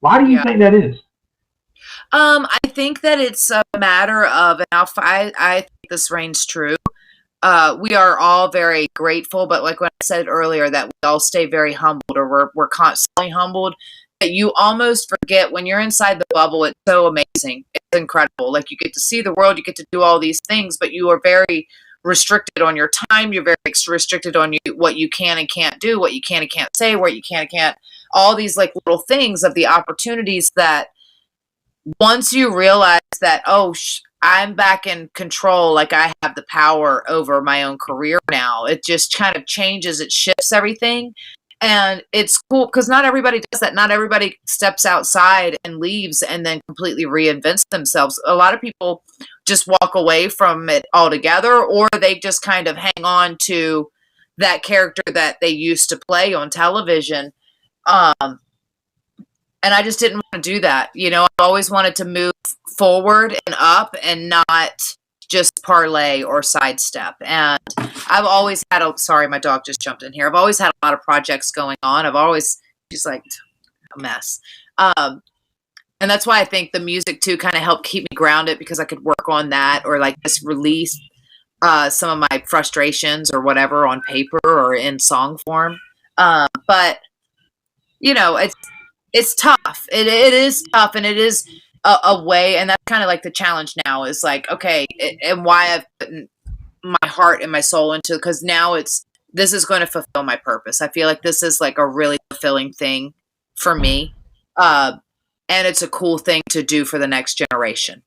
Why do you think that is? I think that it's a matter of, and I think this reigns true. We are all very grateful, but like when I said earlier, that we all stay very humbled, or we're constantly humbled. That you almost forget when you're inside the bubble. It's so amazing. It's incredible. Like, you get to see the world, you get to do all these things, but you are very restricted on your time. You're very restricted on what you can and can't do, what you can and can't say, what you can and can't. All these like little things of the opportunities that once you realize that, I'm back in control, like I have the power over my own career now, it just kind of changes, it shifts everything. And it's cool because not everybody does that. Not everybody steps outside and leaves and then completely reinvents themselves. A lot of people just walk away from it altogether, or they just kind of hang on to that character that they used to play on television. And I just didn't want to do that. You know, I always wanted to move forward and up and not just parlay or sidestep. And I've always had sorry, my dog just jumped in here. I've always had a lot of projects going on. She's like a mess. And that's why I think the music too kind of helped keep me grounded, because I could work on that, or like just release some of my frustrations or whatever on paper or in song form. But you know, it's tough. It is tough, and it is a way, and that's kind of like the challenge now is like, okay, and why I've put my heart and my soul into, because now this is going to fulfill my purpose. I feel like this is like a really fulfilling thing for me. And it's a cool thing to do for the next generation.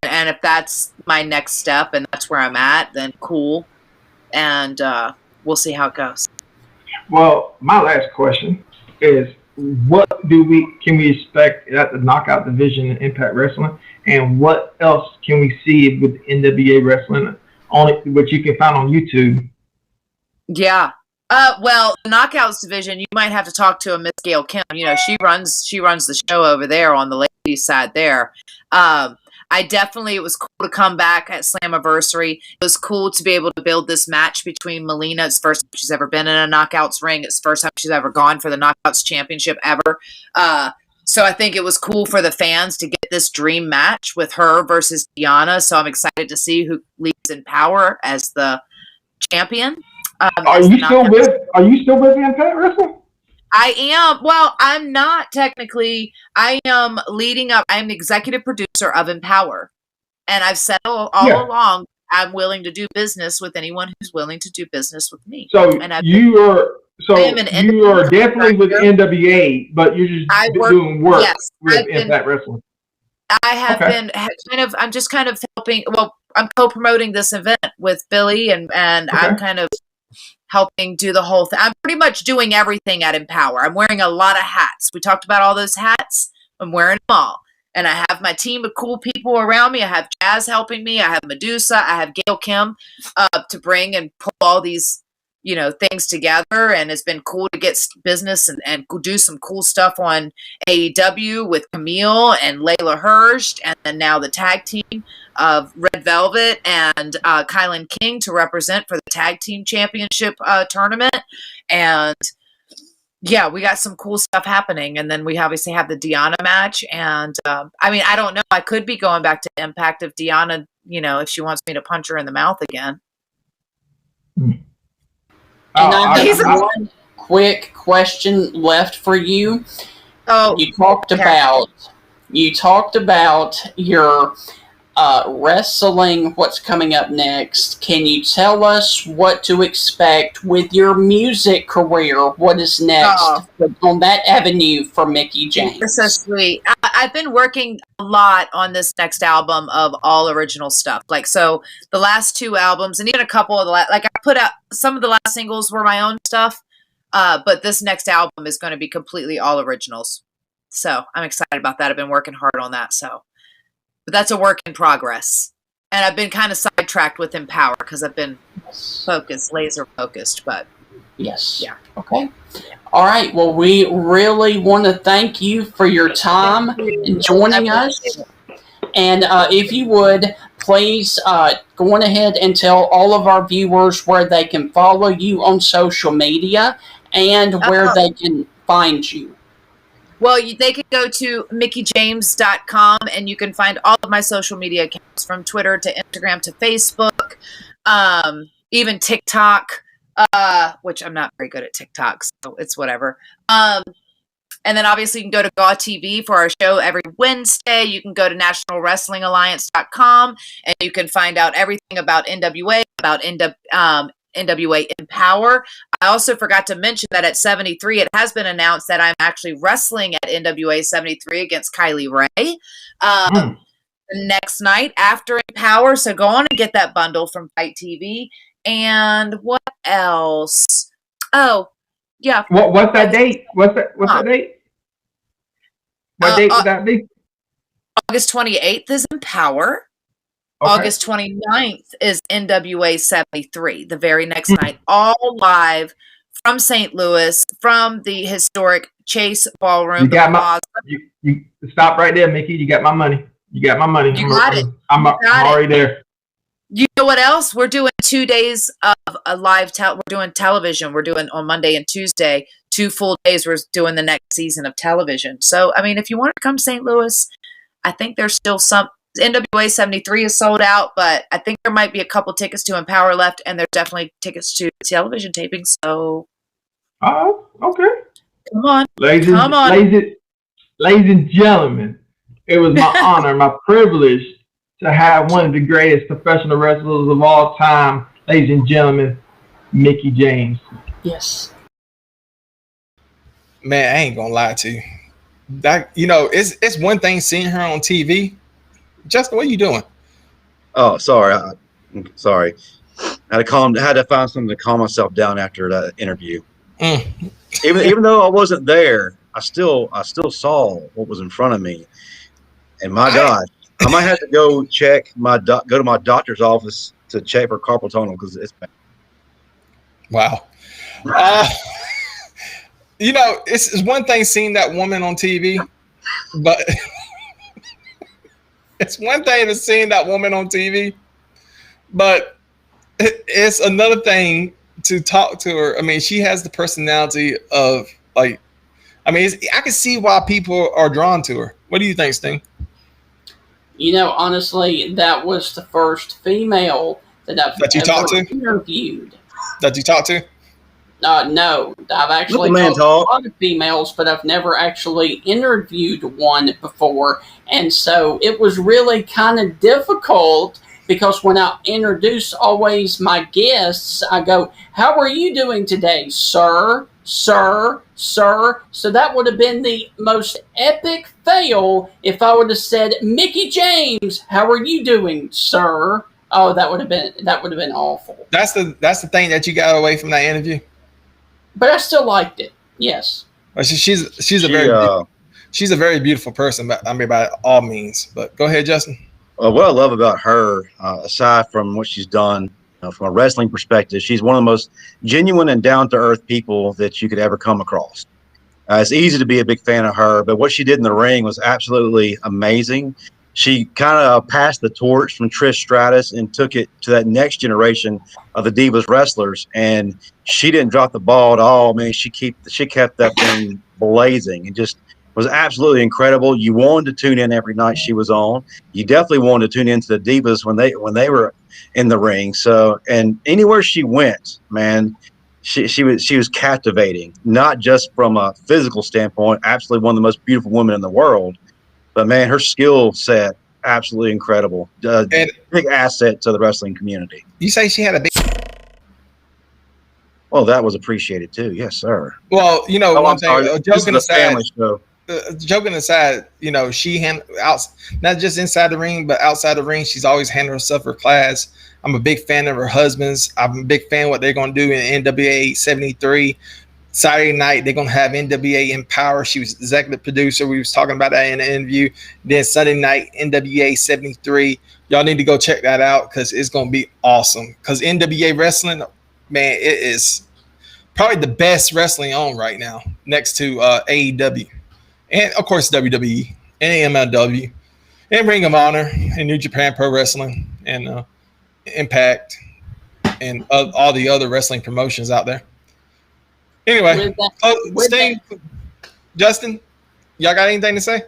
And if that's my next step and that's where I'm at, then cool. And we'll see how it goes. Well, my last question is, what can we expect at the Knockout division in Impact Wrestling, and what else can we see with NWA Wrestling, which you can find on YouTube? Yeah. Well, the Knockouts division, you might have to talk to Miss Gail Kim. You know, she runs the show over there on the ladies' side there. It was cool to come back at Slammiversary. It was cool to be able to build this match between Melina. It's the first time she's ever been in a Knockouts ring. It's the first time she's ever gone for the Knockouts championship ever. So I think it was cool for the fans to get this dream match with her versus Deonna. So I'm excited to see who leads in power as the champion. Are you still with Impact Wrestling? I am. Well, I'm not technically. I am leading up. I'm the executive producer of Empower. And I've said all along, I'm willing to do business with anyone who's willing to do business with me. So you are definitely with NWA, but you're just doing work with Impact Wrestling. I have been I'm just kind of helping. Well, I'm co-promoting this event with Billy, and I'm kind of helping do the whole thing. I'm pretty much doing everything at Empower. I'm wearing a lot of hats. We talked about all those hats. I'm wearing them all. And I have my team of cool people around me. I have Jazz helping me. I have Medusa. I have Gail Kim to bring and pull all these, things together. And it's been cool to get business and do some cool stuff on AEW with Camille and Layla Hirsch. And then now the tag team of Red Velvet and Kylan King to represent for the tag team championship tournament. And yeah, we got some cool stuff happening. And then we obviously have the Deonna match. And I don't know. I could be going back to Impact if Deonna, if she wants me to punch her in the mouth again. And I have one quick question left for you. Oh, you talked about your wrestling, what's coming up next. Can you tell us what to expect with your music career? What is next on that avenue for Mickie James? That's so sweet. I've been working a lot on this next album of all original stuff. So the last two albums, and even a couple of I put out some of the last singles were my own stuff, but this next album is going to be completely all originals. So I'm excited about that. I've been working hard on that. But that's a work in progress. And I've been kind of sidetracked with Empower because I've been laser focused. But yes. Yeah. Okay. All right. Well, we really want to thank you for your time and joining us. And if you would, please go on ahead and tell all of our viewers where they can follow you on social media and where they can find you. Well, they can go to mickeyjames.com and you can find all of my social media accounts from Twitter to Instagram to Facebook, even TikTok, which I'm not very good at TikTok, so it's whatever. And then obviously you can go to GAW TV for our show every Wednesday. You can go to nationalwrestlingalliance.com and you can find out everything about NWA, about NWA Empower. I also forgot to mention that at 73, it has been announced that I'm actually wrestling at NWA 73 against Kylie Ray the next night after Empower. So go on and get that bundle from Fight TV. And what else? Oh, yeah. What's that date? What's that date? What date would that be? August 28th is Empower. Okay. August 29th is NWA 73, the very next night, all live from St. Louis, from the historic Chase Ballroom. You got you stop right there, Mickey. You got my money. You got my money. You got it. I'm already there. You know what else? We're doing 2 days of a live we're doing television. We're doing on Monday and Tuesday, 2 full days. We're doing the next season of television. So, I mean, if you want to come to St. Louis, I think there's still some. NWA 73 is sold out, but I think there might be a couple tickets to Empower left, and there's definitely tickets to television taping. So, oh, okay. Come on. Ladies and gentlemen, it was my honor, my privilege to have one of the greatest professional wrestlers of all time, ladies and gentlemen, Mickie James. Yes. Man, I ain't gonna lie to you. That it's one thing seeing her on TV. Justin, what are you doing? Oh, sorry. Sorry. I had to find something to calm myself down after that interview. Even though I wasn't there, I still saw what was in front of me. And my God, I might have to go check go to my doctor's office to check for carpal tunnel because it's bad. Wow. It's one thing seeing that woman on TV, but it's one thing to seeing that woman on TV, but it's another thing to talk to her. I mean, she has the personality of I can see why people are drawn to her. What do you think, Sting? Honestly, that was the first female that I've ever interviewed. That you talked to? No, I've actually talked to a lot of females, but I've never actually interviewed one before. And so it was really kind of difficult because when I introduce always my guests, I go, "How are you doing today, sir? Sir, sir?" So that would have been the most epic fail if I would have said, "Mickie James, how are you doing, sir?" Oh, that would have been awful. That's the thing that you got away from that interview. But I still liked it. Yes. Well, she's a very beautiful person, but I mean by all means. But go ahead, Justin. What I love about her, aside from what she's done from a wrestling perspective, she's one of the most genuine and down-to-earth people that you could ever come across. It's easy to be a big fan of her, but what she did in the ring was absolutely amazing. She kind of passed the torch from Trish Stratus and took it to that next generation of the Divas wrestlers, and she didn't drop the ball at all. Man, she kept that thing blazing. It just was absolutely incredible. You wanted to tune in every night she was on. You definitely wanted to tune into the Divas when they were in the ring. So, and anywhere she went, man, she was captivating, not just from a physical standpoint, absolutely one of the most beautiful women in the world, but man, her skill set, absolutely incredible. And big asset to the wrestling community. You say she had a big... Well, that was appreciated too. Yes, sir. Well, one thing, joking aside, she not just inside the ring, but outside the ring, she's always handled herself her class. I'm a big fan of her husband's. I'm a big fan of what they're going to do in NWA 73. Saturday night, they're going to have NWA Empower. She was executive producer. We was talking about that in the interview. Then Sunday night, NWA 73. Y'all need to go check that out because it's going to be awesome. Because NWA wrestling, man, it is probably the best wrestling on right now next to AEW. And, of course, WWE and MLW and Ring of Honor and New Japan Pro Wrestling and Impact and all the other wrestling promotions out there. Anyway, Sting, Justin, Y'all got anything to say?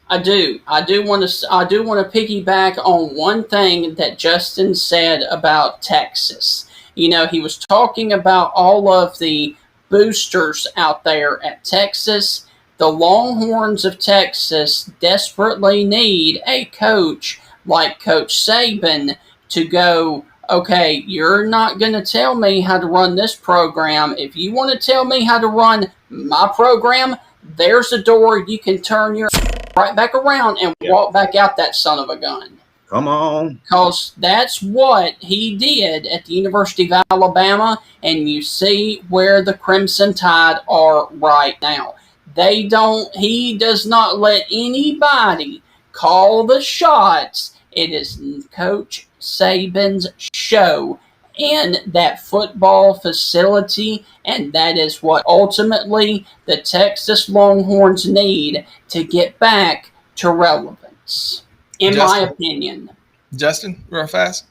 I do. I do want to piggyback on one thing that Justin said about Texas. You know, he was talking about all of the boosters out there at Texas. The Longhorns of Texas desperately need a coach like Coach Saban to go, okay, you're not going to tell me how to run this program. If you want to tell me how to run my program, there's a door you can turn your right back around and walk back out that son of a gun. Come on. Because that's what he did at the University of Alabama, and you see where the Crimson Tide are right now. He does not let anybody call the shots. It is Coach Saban's show in that football facility, and that is what ultimately the Texas Longhorns need to get back to relevance, in my opinion. Justin, real fast.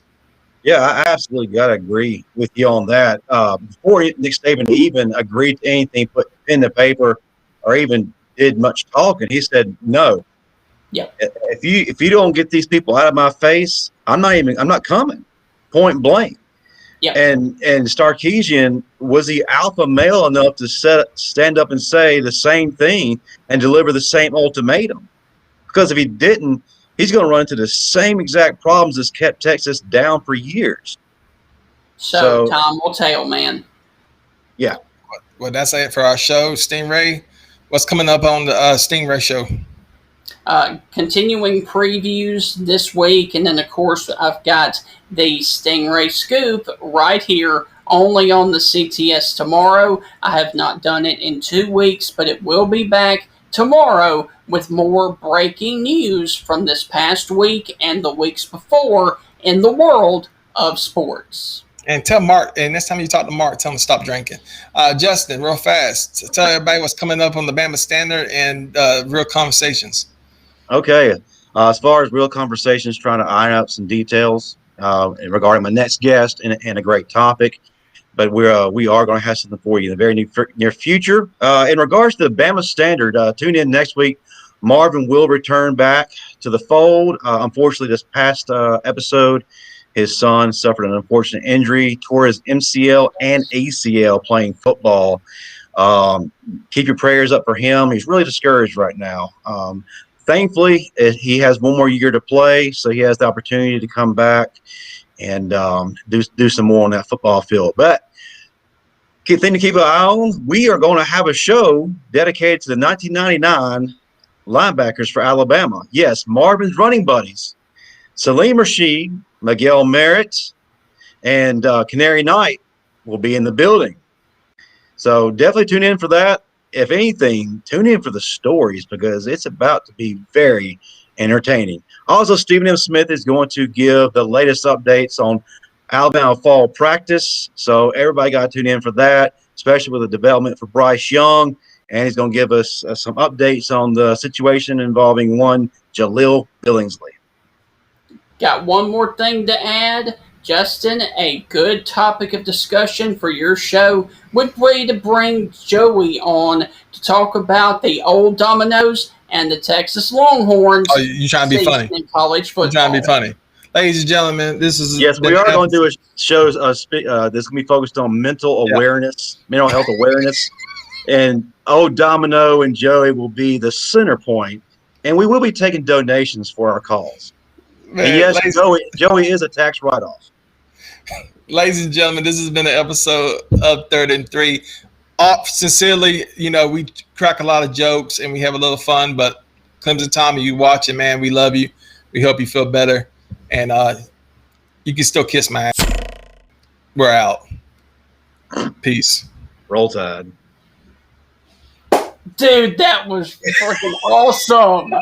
Yeah, I absolutely got to agree with you on that. Before Nick Saban even agreed to anything, put pen to paper, or even did much talking, he said no. Yep. If you don't get these people out of my face, I'm not coming. Point blank. Yep. And Sarkisian, was he alpha male enough to stand up and say the same thing and deliver the same ultimatum? Because if he didn't, he's going to run into the same exact problems that's kept Texas down for years. So time will tell, man. Yeah. Well, that's it for our show. Stingray, what's coming up on the Stingray show? Continuing previews this week, and then of course I've got the Stingray Scoop right here only on the CTS tomorrow. I have not done it in 2 weeks, but it will be back tomorrow with more breaking news from this past week and the weeks before in the world of sports. And tell Mark, and next time you talk to Mark, tell him to stop drinking. Justin, real fast, tell everybody what's coming up on the Bama Standard and Real Conversations. Okay. As far as Real Conversations, trying to iron out some details regarding my next guest and a great topic. But we are going to have something for you in the very near future. In regards to the Bama Standard, tune in next week. Marvin will return back to the fold. Unfortunately, this past episode, his son suffered an unfortunate injury, tore his MCL and ACL playing football. Keep your prayers up for him. He's really discouraged right now. Thankfully, he has one more year to play, so he has the opportunity to come back and do some more on that football field. But thing to keep an eye on, we are going to have a show dedicated to the 1999 linebackers for Alabama. Yes, Marvin's running buddies, Salim Rashid, Miguel Merritt, and Canary Knight will be in the building. So definitely tune in for that. If anything, tune in for the stories because it's about to be very entertaining. Also, Stephen M. Smith is going to give the latest updates on Alabama fall practice. So everybody got to tune in for that, especially with the development for Bryce Young. And he's going to give us some updates on the situation involving one Jaleel Billingsley. Got one more thing to add. Justin, a good topic of discussion for your show would be to bring Joey on to talk about the old Dominoes and the Texas Longhorns. Oh, you trying to be funny? In college football. You trying to be funny? Ladies and gentlemen, this is yes, we are going to do a show. This is going to be focused on mental awareness, mental health awareness, and old Domino and Joey will be the center point, and we will be taking donations for our calls. Man, and yes, Joey is a tax write-off. Ladies and gentlemen, this has been an episode of 3rd and 3. Sincerely, we crack a lot of jokes and we have a little fun, but Clemson Tommy, you watching, man, we love you. We hope you feel better. And you can still kiss my ass. We're out. Peace. Roll Tide. Dude, that was freaking awesome.